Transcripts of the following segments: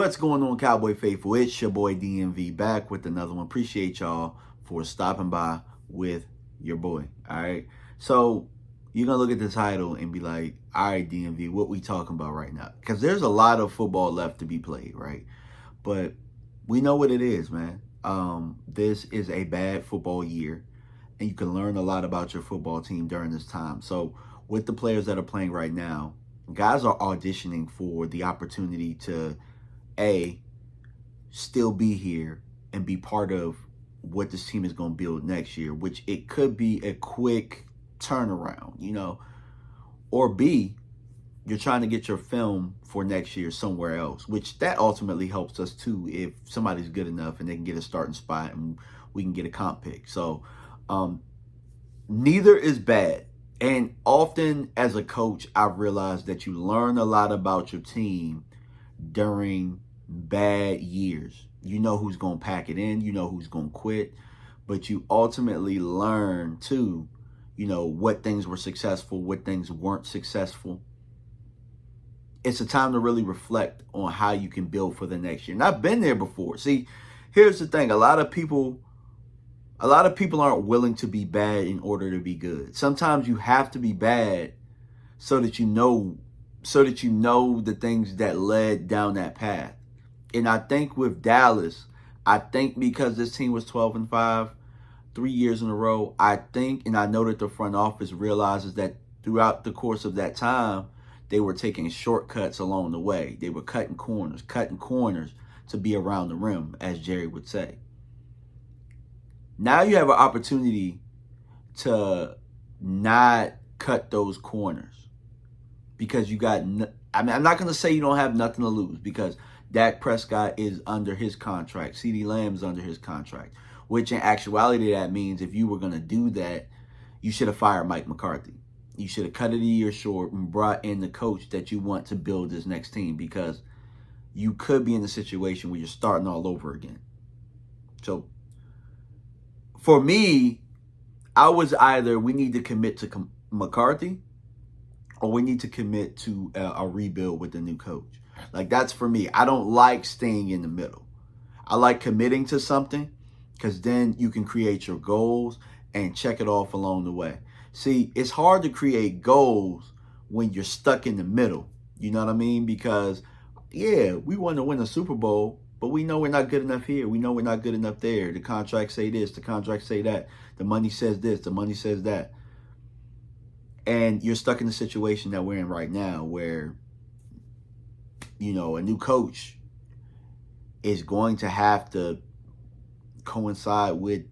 What's going on, Cowboy Faithful? It's your boy DMV back with another one. Appreciate y'all for stopping by with your boy. All right. So you're going to look at the title and be like, all right, DMV, what we talking about right now? Because there's a lot of football left to be played, right? But we know what it is, man. This is a bad football year, and you can learn a lot about your football team during this time. So with the players that are playing right now, guys are auditioning for the opportunity to still be here and be part of what this team is going to build next year, which it could be a quick turnaround, or B, you're trying to get your film for next year somewhere else, which that ultimately helps us too if somebody's good enough and they can get a starting spot and we can get a comp pick. So neither is bad. And often as a coach, I've realized that you learn a lot about your team during bad years. You know who's going to pack it in, you know who's going to quit, but you ultimately learn too, what things were successful, what things weren't successful. It's a time to really reflect on how you can build for the next year. And I've been there before. See, here's the thing. A lot of people aren't willing to be bad in order to be good. Sometimes you have to be bad so that you know the things that led down that path. And I think with Dallas, because this team was 12-5 3 years in a row, and I know that the front office realizes that throughout the course of that time, they were taking shortcuts along the way. They were cutting corners to be around the rim, as Jerry would say. Now you have an opportunity to not cut those corners because you got, I'm not going to say you don't have nothing to lose because Dak Prescott is under his contract. CeeDee Lamb is under his contract, which in actuality that means if you were going to do that, you should have fired Mike McCarthy. You should have cut it a year short and brought in the coach that you want to build this next team because you could be in a situation where you're starting all over again. So for me, I was either we need to commit to McCarthy or we need to commit to a rebuild with the new coach. Like, that's for me. I don't like staying in the middle. I like committing to something because then you can create your goals and check it off along the way. See, it's hard to create goals when you're stuck in the middle. You know what I mean? Because, yeah, we want to win a Super Bowl, but we know we're not good enough here. We know we're not good enough there. The contracts say this, the contracts say that. The money says this, the money says that. And you're stuck in the situation that we're in right now where, a new coach is going to have to coincide with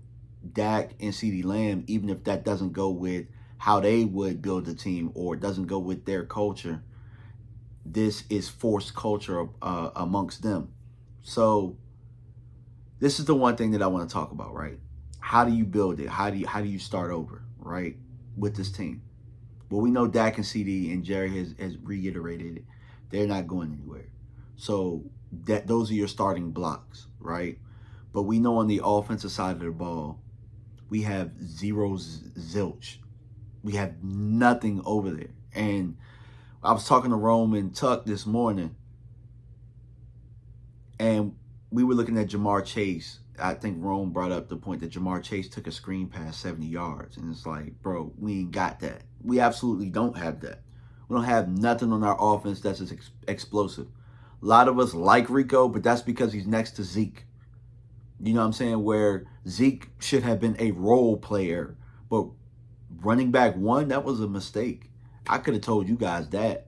Dak and CeeDee Lamb, even if that doesn't go with how they would build the team or doesn't go with their culture. This is forced culture amongst them. So this is the one thing that I want to talk about, right? How do you build it? How do you start over, right, with this team? Well, we know Dak and CD and Jerry has reiterated it. They're not going anywhere. So those are your starting blocks, right? But we know on the offensive side of the ball, we have zilch. We have nothing over there. And I was talking to Rome and Tuck this morning, and we were looking at Jamar Chase. I think Rome brought up the point that Jamar Chase took a screen pass 70 yards. And it's like, bro, we ain't got that. We absolutely don't have that. We don't have nothing on our offense that's as explosive. A lot of us like Rico, but that's because he's next to Zeke. You know what I'm saying? Where Zeke should have been a role player, but running back one, that was a mistake. I could have told you guys that.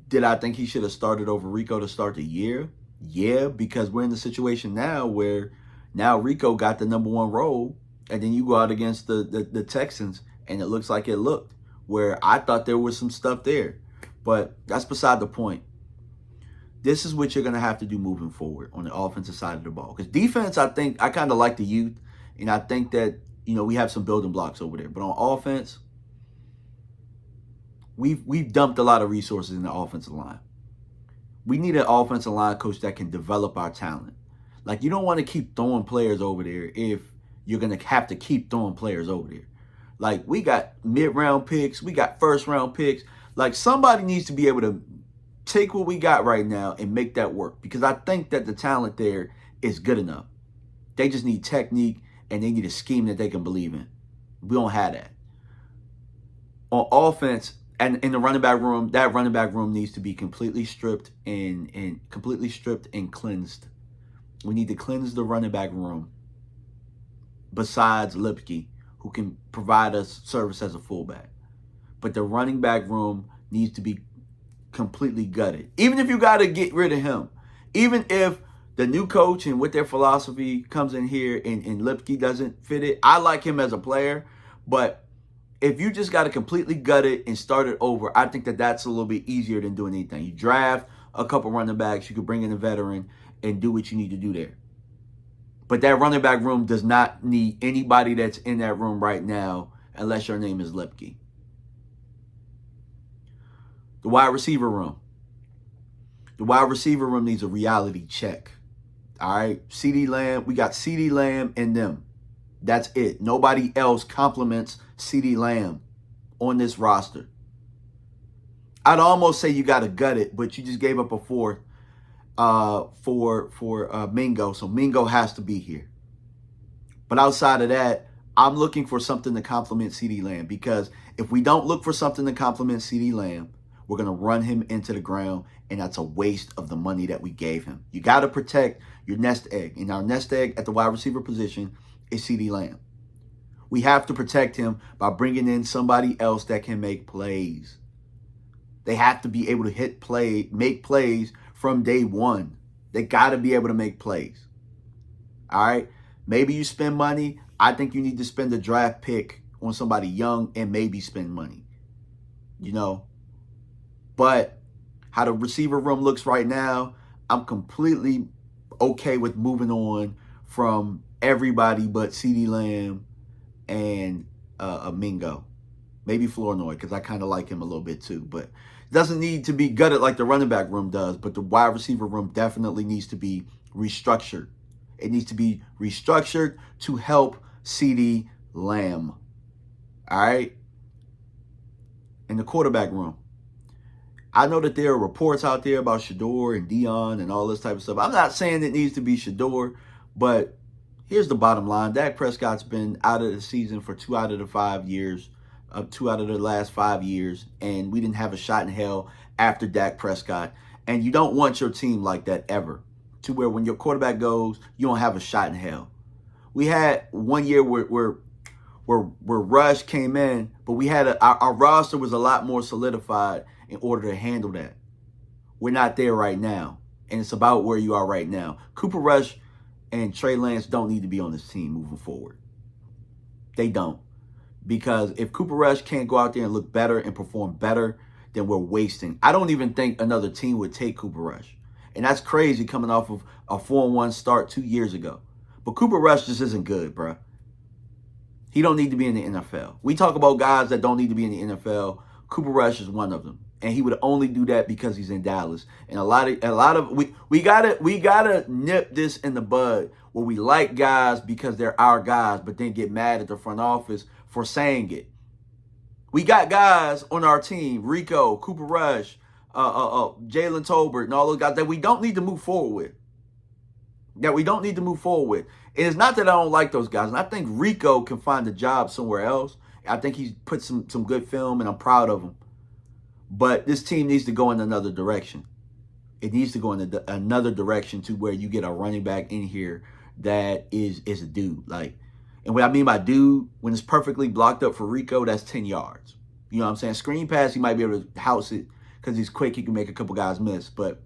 Did I think he should have started over Rico to start the year? Yeah, because we're in the situation now where now Rico got the number one role, and then you go out against the Texans, and it looks like it looked, where I thought there was some stuff there. But that's beside the point. This is what you're going to have to do moving forward on the offensive side of the ball. Because defense, I kind of like the youth, and I think that, we have some building blocks over there. But on offense, we've dumped a lot of resources in the offensive line. We need an offensive line coach that can develop our talent. Like, you don't want to keep throwing players over there if you're going to have to keep throwing players over there. Like, we got mid-round picks. We got first-round picks. Like, somebody needs to be able to take what we got right now and make that work, because I think that the talent there is good enough. They just need technique and they need a scheme that they can believe in. We don't have that. On offense and in the running back room, that running back room needs to be completely stripped and cleansed. We need to cleanse the running back room. Besides Lipke, who can provide us service as a fullback, but the running back room needs to be completely gutted. Even if you got to get rid of him, even if the new coach and with their philosophy comes in here and Lipke doesn't fit it, I like him as a player, but if you just got to completely gut it and start it over, I think that that's a little bit easier than doing anything. You draft a couple running backs, you could bring in a veteran and do what you need to do there. But that running back room does not need anybody that's in that room right now unless your name is Lipke. The wide receiver room. The wide receiver room needs a reality check. All right? CeeDee Lamb, we got CeeDee Lamb and them. That's it. Nobody else complements CeeDee Lamb on this roster. I'd almost say you got to gut it, but you just gave up a fourth for Mingo, so Mingo has to be here. But outside of that, I'm looking for something to complement CeeDee Lamb, because if we don't look for something to complement CeeDee Lamb, we're going to run him into the ground, and that's a waste of the money that we gave him. You got to protect your nest egg, and our nest egg at the wide receiver position is CeeDee Lamb. We have to protect him by bringing in somebody else that can make plays. They have to be able to make plays from day one. They got to be able to make plays. All right? Maybe you spend money. I think you need to spend a draft pick on somebody young and maybe spend money. You know? But how the receiver room looks right now, I'm completely okay with moving on from everybody but CeeDee Lamb and Mingo. Maybe Flournoy, because I kind of like him a little bit too. But it doesn't need to be gutted like the running back room does. But the wide receiver room definitely needs to be restructured. It needs to be restructured to help CeeDee Lamb. All right? In the quarterback room, I know that there are reports out there about Shador and Dion and all this type of stuff. I'm not saying it needs to be Shador, but here's the bottom line. Dak Prescott's been out of the season for 2 out of the 5 years, 2 out of the last 5 years, and we didn't have a shot in hell after Dak Prescott. And you don't want your team like that ever, to where when your quarterback goes, you don't have a shot in hell. We had 1 year where Rush came in, but we had our roster was a lot more solidified in order to handle that. We're not there right now, and it's about where you are right now. Cooper Rush and Trey Lance don't need to be on this team moving forward. They don't. Because if Cooper Rush can't go out there and look better and perform better, then we're wasting. I don't even think another team would take Cooper Rush. And that's crazy coming off of a 4-1 start 2 years ago. But Cooper Rush just isn't good, bro. He don't need to be in the NFL. We talk about guys that don't need to be in the NFL. Cooper Rush is one of them. And he would only do that because he's in Dallas. And a lot of we gotta nip this in the bud where we like guys because they're our guys, but then get mad at the front office for saying it. We got guys on our team, Rico, Cooper Rush, Jalen Tolbert, and all those guys that we don't need to move forward with. And it's not that I don't like those guys. And I think Rico can find a job somewhere else. I think he's put some good film, and I'm proud of him. But this team needs to go in another direction. It needs to go in another direction to where you get a running back in here that is a dude. And what I mean by dude, when it's perfectly blocked up for Rico, that's 10 yards. You know what I'm saying? Screen pass, he might be able to house it because he's quick. He can make a couple guys miss. But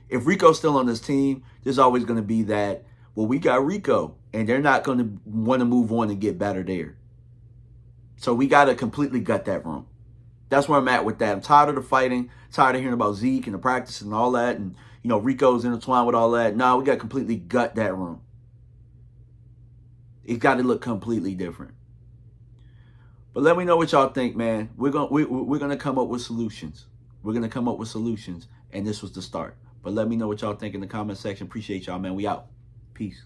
if Rico's still on this team, there's always going to be that, well, we got Rico, and they're not going to want to move on and get better there. So we got to completely gut that room. That's where I'm at with that. I'm tired of the fighting, tired of hearing about Zeke and the practice and all that, and, Rico's intertwined with all that. No, we got to completely gut that room. It's got to look completely different. But let me know what y'all think, man. We're gonna come up with solutions. We're going to come up with solutions, and this was the start. But let me know what y'all think in the comment section. Appreciate y'all, man. We out. Peace.